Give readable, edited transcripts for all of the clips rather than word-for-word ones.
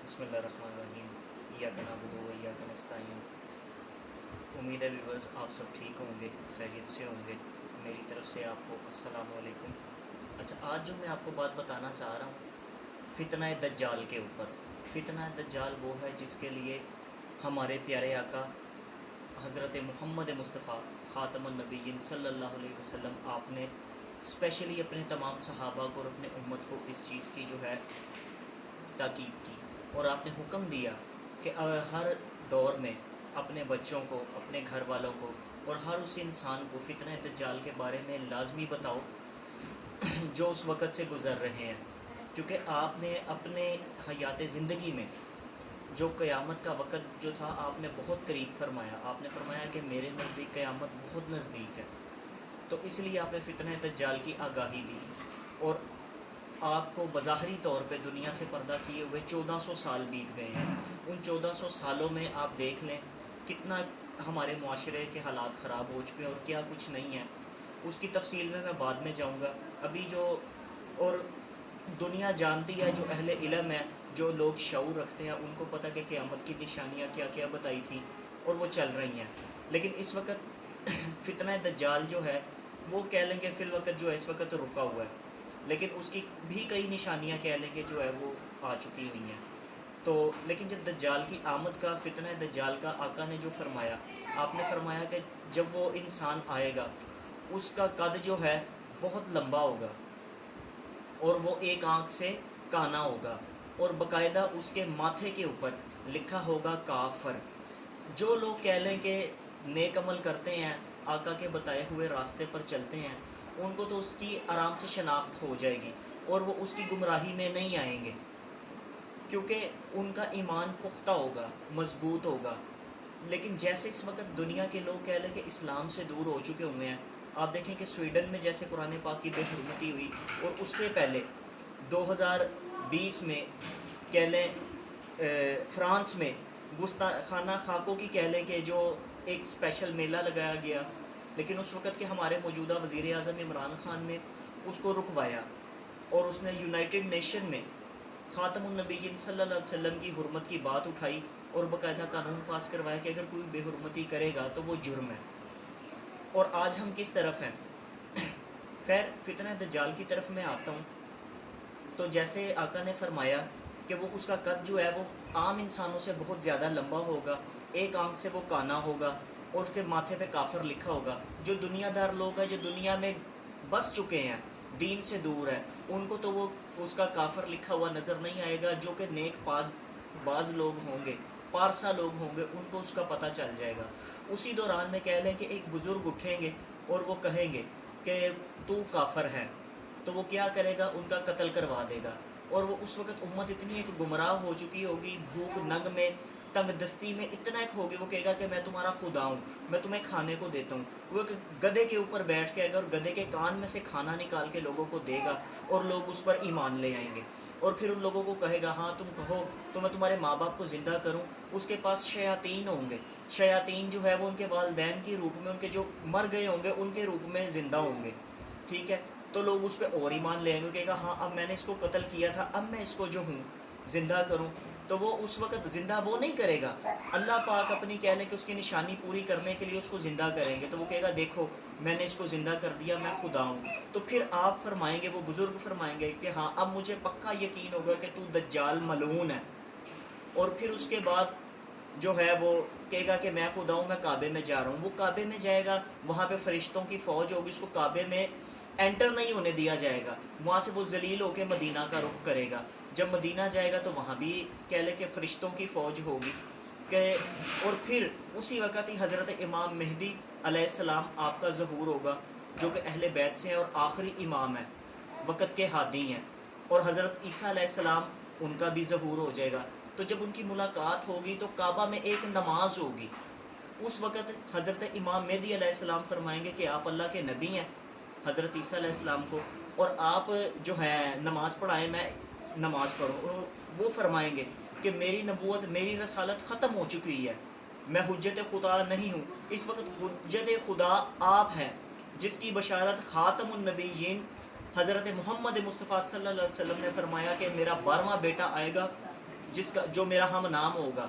بسم اللہ الرحمن الرحیم۔ ایاک نعبد و ایاک نستعین۔ امید ہے ویورز آپ سب ٹھیک ہوں گے، خیریت سے ہوں گے۔ میری طرف سے آپ کو السلام علیکم۔ اچھا، آج جو میں آپ کو بات بتانا چاہ رہا ہوں فتنہ دجال کے اوپر۔ فتنہ دجال وہ ہے جس کے لیے ہمارے پیارے آقا حضرت محمد مصطفیٰ خاتم النبیین صلی اللہ علیہ وسلم آپ نے اسپیشلی اپنے تمام صحابہ کو اور اپنے امت کو اس چیز کی جو ہے تاکید کی، اور آپ نے حکم دیا کہ ہر دور میں اپنے بچوں کو، اپنے گھر والوں کو اور ہر اس انسان کو فتنہ دجال کے بارے میں لازمی بتاؤ جو اس وقت سے گزر رہے ہیں، کیونکہ آپ نے اپنے حیات زندگی میں جو قیامت کا وقت جو تھا آپ نے بہت قریب فرمایا۔ آپ نے فرمایا کہ میرے نزدیک قیامت بہت نزدیک ہے، تو اس لیے آپ نے فتنہ دجال کی آگاہی دی، اور آپ کو بظاہری طور پہ دنیا سے پردہ کیے ہوئے 1400 سال بیت گئے ہیں۔ ان 1400 سالوں میں آپ دیکھ لیں کتنا ہمارے معاشرے کے حالات خراب ہو چکے ہیں اور کیا کچھ نہیں ہے، اس کی تفصیل میں بعد میں جاؤں گا۔ ابھی جو اور دنیا جانتی ہے، جو اہل علم ہے، جو لوگ شعور رکھتے ہیں، ان کو پتہ کہ قیامت کی نشانیاں کیا کیا بتائی تھیں اور وہ چل رہی ہیں۔ لیکن اس وقت فتنہ دجال جو ہے وہ کہہ لیں کہ فی الوقت جو ہے اس وقت رکا ہوا ہے، لیکن اس کی بھی کئی نشانیاں کہہ لیں کہ جو ہے وہ آ چکی ہوئی ہیں۔ تو لیکن جب دجال کی آمد کا، فتنہ دجال کا آقا نے جو فرمایا، آپ نے فرمایا کہ جب وہ انسان آئے گا اس کا قد جو ہے بہت لمبا ہوگا، اور وہ ایک آنکھ سے کانا ہوگا، اور باقاعدہ اس کے ماتھے کے اوپر لکھا ہوگا کافر۔ جو لوگ کہہ لیں کہ نیک عمل کرتے ہیں، آقا کے بتائے ہوئے راستے پر چلتے ہیں، ان کو تو اس کی آرام سے شناخت ہو جائے گی اور وہ اس کی گمراہی میں نہیں آئیں گے، کیونکہ ان کا ایمان پختہ ہوگا، مضبوط ہوگا۔ لیکن جیسے اس وقت دنیا کے لوگ کہہ لیں کہ اسلام سے دور ہو چکے ہوئے ہیں، آپ دیکھیں کہ سویڈن میں جیسے قرآن پاک کی بے حرمتی ہوئی، اور اس سے پہلے 2020 میں کہہ لیں فرانس میں گستاخانہ خاکوں کی کہہ لیں کہ جو ایک اسپیشل میلہ لگایا گیا، لیکن اس وقت کے ہمارے موجودہ وزیر اعظم عمران خان نے اس کو رکوایا، اور اس نے یونائٹڈ نیشن میں خاتم النبیین صلی اللہ علیہ وسلم کی حرمت کی بات اٹھائی اور باقاعدہ قانون پاس کروایا کہ اگر کوئی بے حرمتی کرے گا تو وہ جرم ہے۔ اور آج ہم کس طرف ہیں؟ خیر، فتنہ دجال کی طرف میں آتا ہوں۔ تو جیسے آقا نے فرمایا کہ وہ اس کا قد جو ہے وہ عام انسانوں سے بہت زیادہ لمبا ہوگا، ایک آنکھ سے وہ کانا ہوگا، اور اس کے ماتھے پہ کافر لکھا ہوگا۔ جو دنیا دار لوگ ہیں، جو دنیا میں بس چکے ہیں، دین سے دور ہے، ان کو تو وہ اس کا کافر لکھا ہوا نظر نہیں آئے گا۔ جو کہ نیک باز لوگ ہوں گے، پارسا لوگ ہوں گے، ان کو اس کا پتہ چل جائے گا۔ اسی دوران میں کہہ لیں کہ ایک بزرگ اٹھیں گے اور وہ کہیں گے کہ تو کافر ہے، تو وہ کیا کرے گا؟ ان کا قتل کروا دے گا۔ اور وہ اس وقت امت اتنی ایک گمراہ ہو چکی ہوگی، بھوک ننگ میں، تنگ دستی میں اتنا ایک ہوگی، وہ کہے گا کہ میں تمہارا خدا ہوں، میں تمہیں کھانے کو دیتا ہوں۔ وہ ایک گدھے کے اوپر بیٹھ کے آئے گا اور گدھے کے کان میں سے کھانا نکال کے لوگوں کو دے گا، اور لوگ اس پر ایمان لے آئیں گے۔ اور پھر ان لوگوں کو کہے گا ہاں تم کہو تو میں تمہارے ماں باپ کو زندہ کروں۔ اس کے پاس شیاطین ہوں گے، شیاطین جو ہے وہ ان کے والدین کے روپ میں، ان کے جو مر گئے ہوں گے ان کے روپ میں زندہ ہوں گے، ٹھیک ہے؟ تو لوگ اس پہ اور ایمان لے آئیں گے، کہے گا ہاں اب میں نے اس کو قتل کیا تھا، اب میں اس کو جو ہوں زندہ کروں۔ تو وہ اس وقت زندہ وہ نہیں کرے گا، اللہ پاک اپنی کہہ لیں کہ اس کی نشانی پوری کرنے کے لیے اس کو زندہ کریں گے۔ تو وہ کہے گا دیکھو میں نے اس کو زندہ کر دیا، میں خدا ہوں۔ تو پھر آپ فرمائیں گے، وہ بزرگ فرمائیں گے کہ ہاں اب مجھے پکا یقین ہوگا کہ تو دجال ملعون ہے۔ اور پھر اس کے بعد جو ہے وہ کہے گا کہ میں خدا ہوں، میں کعبے میں جا رہا ہوں۔ وہ کعبے میں جائے گا، وہاں پہ فرشتوں کی فوج ہوگی، اس کو کعبے میں انٹر نہیں ہونے دیا جائے گا۔ وہاں سے وہ ذلیل ہو کے مدینہ کا رخ کرے گا۔ جب مدینہ جائے گا تو وہاں بھی کہہ لے کہ فرشتوں کی فوج ہوگی کہ، اور پھر اسی وقت ہی حضرت امام مہدی علیہ السلام آپ کا ظہور ہوگا، جو کہ اہل بیت سے ہیں اور آخری امام ہیں، وقت کے ہادی ہیں۔ اور حضرت عیسیٰ علیہ السلام ان کا بھی ظہور ہو جائے گا۔ تو جب ان کی ملاقات ہوگی تو کعبہ میں ایک نماز ہوگی۔ اس وقت حضرت امام مہدی علیہ السلام فرمائیں گے کہ آپ اللہ کے نبی ہیں حضرت عیسیٰ علیہ السلام کو، اور آپ جو ہیں نماز پڑھائیں، میں نماز پڑھوں۔ اور وہ فرمائیں گے کہ میری نبوت، میری رسالت ختم ہو چکی ہے، میں حجت خدا نہیں ہوں، اس وقت حجت خدا آپ ہیں، جس کی بشارت خاتم النبیین حضرت محمد مصطفیٰ صلی اللہ علیہ وسلم نے فرمایا کہ میرا 12واں بیٹا آئے گا، جس کا جو میرا ہم نام ہوگا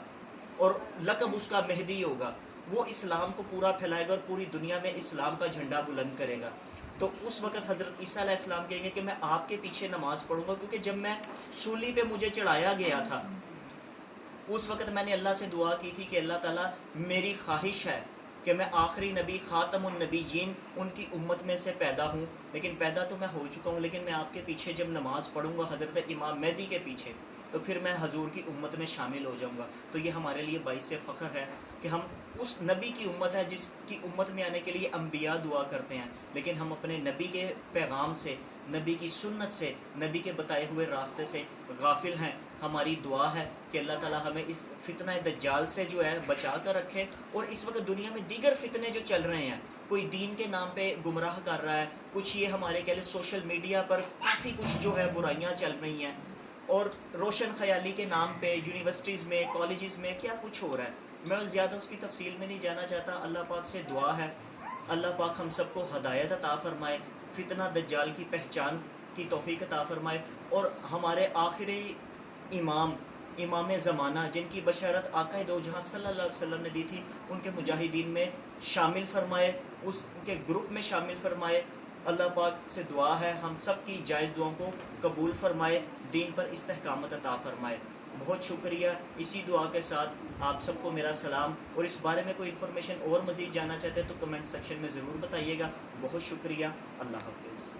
اور لقب اس کا مہدی ہوگا، وہ اسلام کو پورا پھیلائے گا اور پوری دنیا میں اسلام کا جھنڈا بلند کرے گا. تو اس وقت حضرت عیسیٰ علیہ السلام کہیں گے کہ میں آپ کے پیچھے نماز پڑھوں گا، کیونکہ جب میں سولی پہ مجھے چڑھایا گیا تھا اس وقت میں نے اللہ سے دعا کی تھی کہ اللہ تعالیٰ میری خواہش ہے کہ میں آخری نبی خاتم النبیین ان کی امت میں سے پیدا ہوں، لیکن پیدا تو میں ہو چکا ہوں، لیکن میں آپ کے پیچھے جب نماز پڑھوں گا حضرت امام مہدی کے پیچھے تو پھر میں حضور کی امت میں شامل ہو جاؤں گا. تو یہ ہمارے لیے باعث فخر ہے کہ ہم اس نبی کی امت ہے جس کی امت میں آنے کے لیے انبیاء دعا کرتے ہیں، لیکن ہم اپنے نبی کے پیغام سے، نبی کی سنت سے، نبی کے بتائے ہوئے راستے سے غافل ہیں. ہماری دعا ہے کہ اللہ تعالیٰ ہمیں اس فتنہ دجال سے جو ہے بچا کر رکھے. اور اس وقت دنیا میں دیگر فتنے جو چل رہے ہیں، کوئی دین کے نام پہ گمراہ کر رہا ہے، کچھ یہ ہمارے کہہ لیں سوشل میڈیا پر کافی کچھ جو ہے برائیاں چل رہی ہیں، اور روشن خیالی کے نام پہ یونیورسٹیز میں، کالجز میں کیا کچھ ہو رہا ہے. میں زیادہ اس کی تفصیل میں نہیں جانا چاہتا. اللہ پاک سے دعا ہے اللہ پاک ہم سب کو ہدایت عطا فرمائے، فتنہ دجال کی پہچان کی توفیق عطا فرمائے، اور ہمارے آخری امام زمانہ جن کی بشارت آقا دو جہاں صلی اللہ علیہ وسلم نے دی تھی، ان کے مجاہدین میں شامل فرمائے، اس کے گروپ میں شامل فرمائے. اللہ پاک سے دعا ہے ہم سب کی جائز دعاؤں کو قبول فرمائے، دین پر استحکامت عطا فرمائے. بہت شکریہ. اسی دعا کے ساتھ آپ سب کو میرا سلام، اور اس بارے میں کوئی انفارمیشن اور مزید جاننا چاہتے ہیں تو کمنٹ سیکشن میں ضرور بتائیے گا. بہت شکریہ. اللہ حافظ.